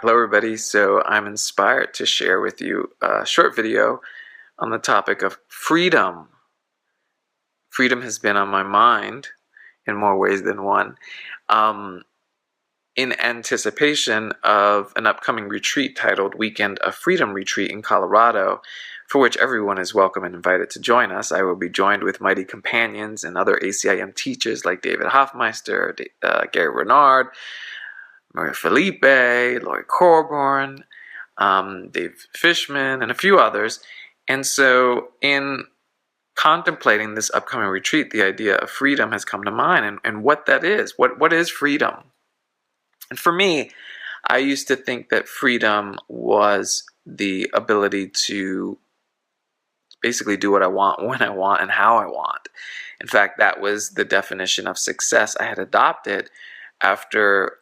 Hello everybody, so I'm inspired to share with you a short video on the topic of freedom. Freedom has been on my mind in more ways than one, in anticipation of an upcoming retreat titled Weekend of Freedom Retreat in Colorado, for which everyone is welcome and invited to join us. I will be joined with mighty companions and other ACIM teachers like David Hoffmeister, Gary Renard, Maria Felipe, Lloyd Corborn, Dave Fishman, and a few others. And so in contemplating this upcoming retreat, the idea of freedom has come to mind, and what that is. What is freedom? And for me, I used to think that freedom was the ability to basically do what I want, when I want, and how I want. In fact, that was the definition of success I had adopted after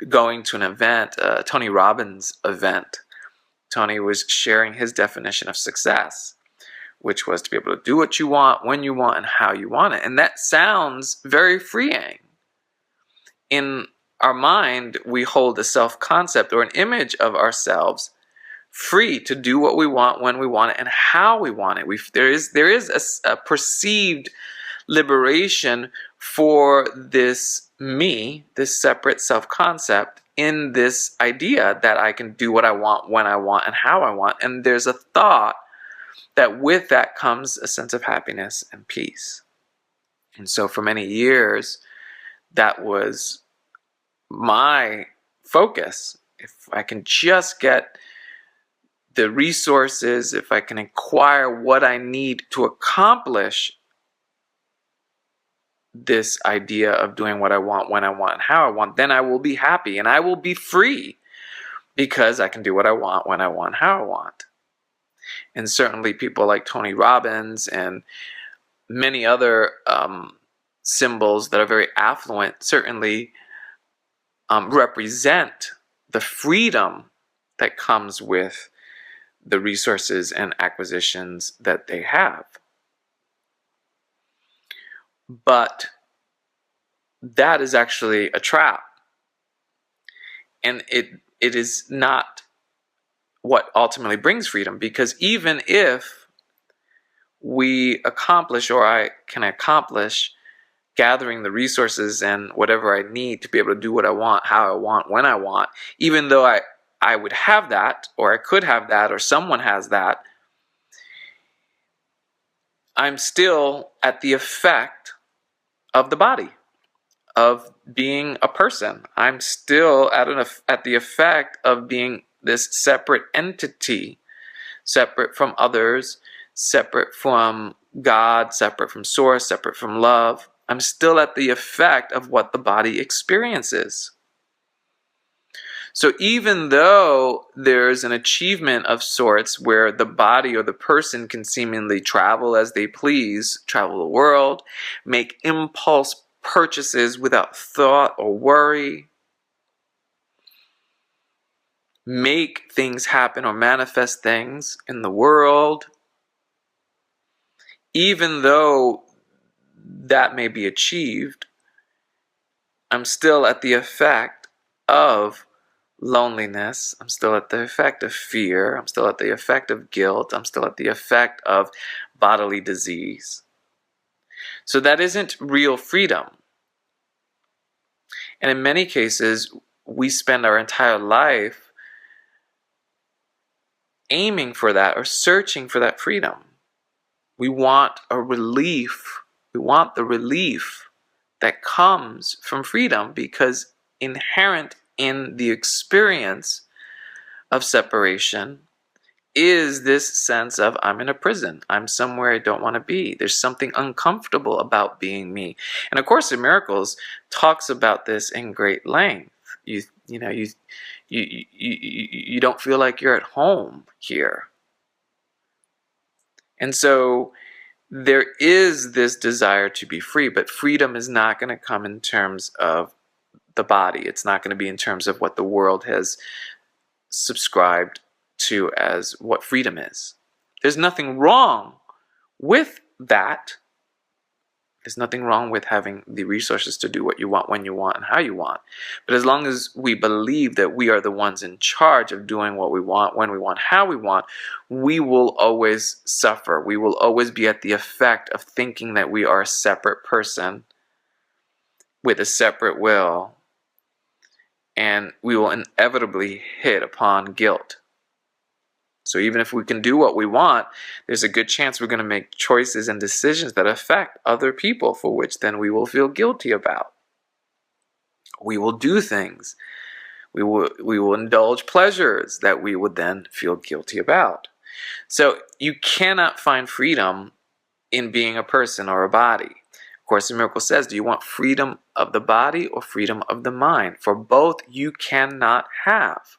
going to an event, Tony Robbins' event. Tony was sharing his definition of success, which was to be able to do what you want, when you want, and how you want it. And that sounds very freeing. In our mind, we hold a self-concept or an image of ourselves free to do what we want, when we want it, and how we want it. There is a perceived liberation for this me, this separate self-concept, in this idea that I can do what I want, when I want, and how I want. And there's a thought that with that comes a sense of happiness and peace. And so for many years, that was my focus. If I can just get the resources, if I can acquire what I need to accomplish this idea of doing what I want, when I want, and how I want, then I will be happy and I will be free because I can do what I want, when I want, how I want. And certainly people like Tony Robbins and many other symbols that are very affluent certainly represent the freedom that comes with the resources and acquisitions that they have. But that is actually a trap. And it is not what ultimately brings freedom, because even if we accomplish, or I can accomplish, gathering the resources and whatever I need to be able to do what I want, how I want, when I want, even though I would have that, or I could have that, or someone has that, I'm still at the effect of the body, of being a person. I'm still at the effect of being this separate entity, separate from others, separate from God, separate from Source, separate from love. I'm still at the effect of what the body experiences. So even though there's an achievement of sorts where the body or the person can seemingly travel as they please, travel the world, make impulse purchases without thought or worry, make things happen or manifest things in the world, even though that may be achieved, I'm still at the effect of loneliness, I'm still at the effect of fear, I'm still at the effect of guilt, I'm still at the effect of bodily disease. So that isn't real freedom. And in many cases, we spend our entire life aiming for that or searching for that freedom. We want a relief. We want the relief that comes from freedom, because inherent in the experience of separation is this sense of, I'm in a prison. I'm somewhere I don't want to be. There's something uncomfortable about being me. And of course, in Miracles talks about this in great length. You don't feel like you're at home here. And so there is this desire to be free, but freedom is not going to come in terms of the body. It's not going to be in terms of what the world has subscribed to as what freedom is. There's nothing wrong with that. There's nothing wrong with having the resources to do what you want, when you want, and how you want. But as long as we believe that we are the ones in charge of doing what we want, when we want, how we want, we will always suffer. We will always be at the effect of thinking that we are a separate person with a separate will. And we will inevitably hit upon guilt. So even if we can do what we want, there's a good chance we're going to make choices and decisions that affect other people, for which then we will feel guilty about. We will do things. We will indulge pleasures that we would then feel guilty about. So you cannot find freedom in being a person or a body. Of Course in Miracles says, do you want freedom of the body or freedom of the mind? For both you cannot have.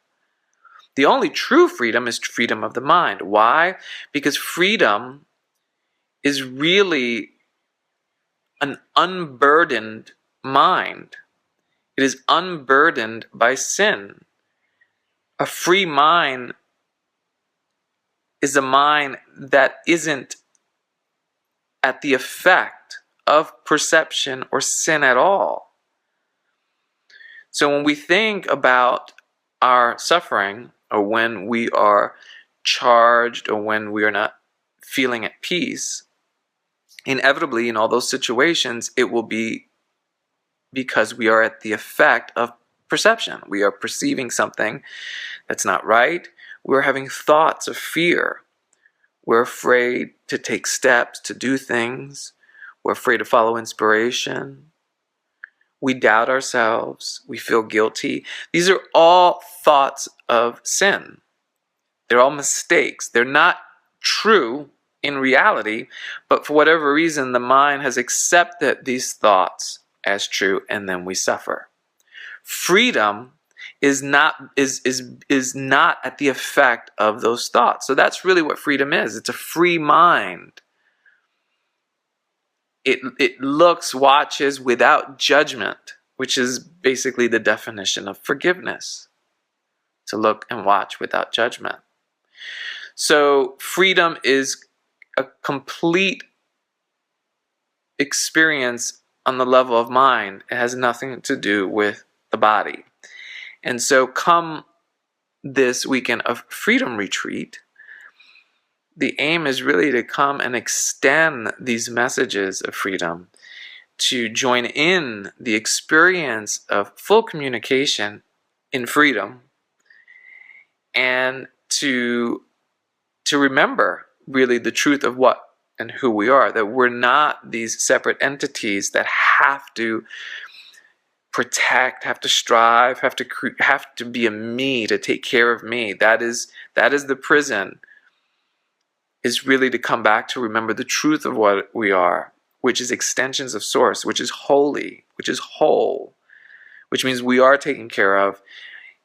The only true freedom is freedom of the mind. Why? Because freedom is really an unburdened mind. It is unburdened by sin. A free mind is a mind that isn't at the effect of perception or sin at all. So when we think about our suffering, or when we are charged, or when we are not feeling at peace, inevitably in all those situations, it will be because we are at the effect of perception. We are perceiving something that's not right. We're having thoughts of fear. We're afraid to take steps, to do things. We're afraid to follow inspiration. We doubt ourselves. We feel guilty. These are all thoughts of sin. They're all mistakes. They're not true in reality, but for whatever reason, the mind has accepted these thoughts as true, and then we suffer. Freedom is not at the effect of those thoughts. So that's really what freedom is. It's a free mind. It looks, watches without judgment, which is basically the definition of forgiveness. To look and watch without judgment. So freedom is a complete experience on the level of mind. It has nothing to do with the body. And so come this weekend of Freedom Retreat, the aim is really to come and extend these messages of freedom, to join in the experience of full communication in freedom, and to remember really the truth of what and who we are, that we're not these separate entities that have to protect, have to strive, have to be a me, to take care of me. That is the prison, is really to come back to remember the truth of what we are, which is extensions of Source, which is holy, which is whole, which means we are taken care of,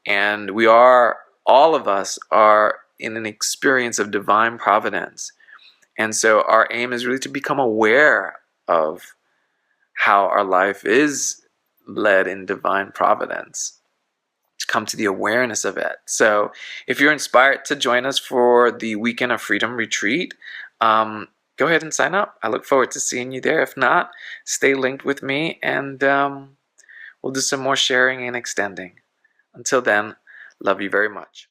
and all of us are in an experience of divine providence. And so our aim is really to become aware of how our life is led in divine providence, to come to the awareness of it. So if you're inspired to join us for the Weekend of Freedom Retreat, go ahead and sign up. I look forward to seeing you there. If not, stay linked with me, and we'll do some more sharing and extending. Until then, love you very much.